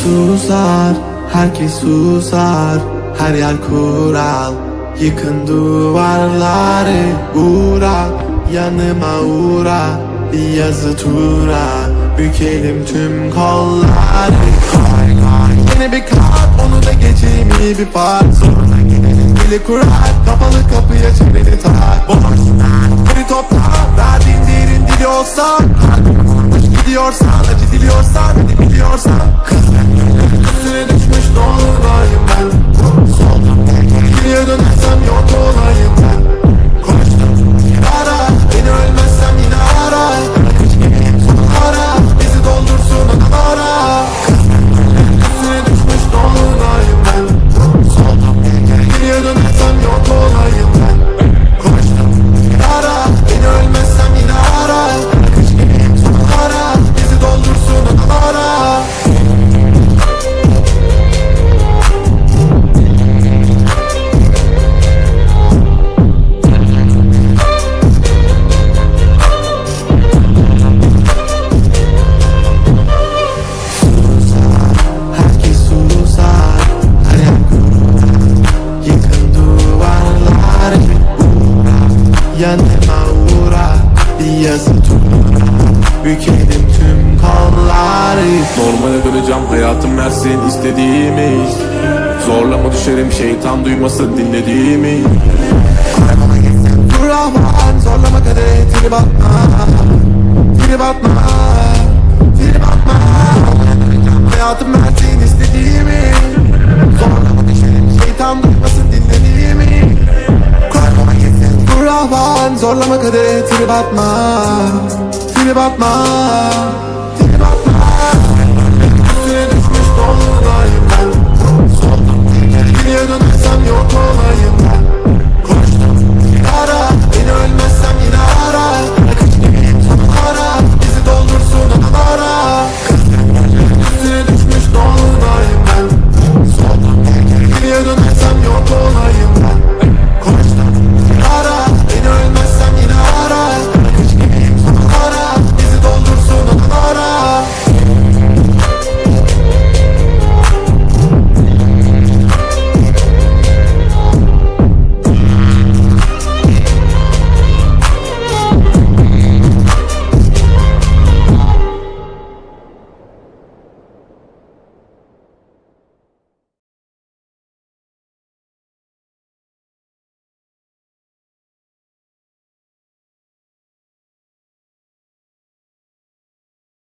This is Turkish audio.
susar, herkes susar. Her yer kural, yıkın duvarları. Uğra, yanıma uğra, bir yazı tura. Bükelim tüm kolları. Koy koy, yeni bir kart, onu da geçeyim iyi bir fark. Sonra gidelim dili kurar, kapalı kapıya çeneni tak. Beni topla, verdiğin derin dili olsa. Gidiyorsan, acı diliyorsan, hadi biliyorsan. Üstüne düşmüş ne olur olayım ben. Geriye dönersem yok olayım ben. Konuştum, ara, beni ölmezsem yine ara. Ara, bizi doldursun ara. Üstüne düşmüş ne olur olayım ben. Geriye dönersem yok olayım ben. Konuştum, ara, beni ölmezsem yine ara. Ara, bizi doldursun ara. Herkes susar, her yer kurar. Yıkın duvarları. Uğra, yanıma uğra, bir yazı tura. Bükelim tüm kolları. Normale döneceğim, hayatım versin istediğimi. Zorlama düşerim, şeytan duymasın dinlediğimi. Dur Rahman, zorlama kadeh, trip atma. Trip atma, trip atma. Hayatım versin istediğimi. Zorlama düşerim, şeytan duymasın dinlediğimi. Dur Rahman, zorlama kadeh, trip atma. Trip atma.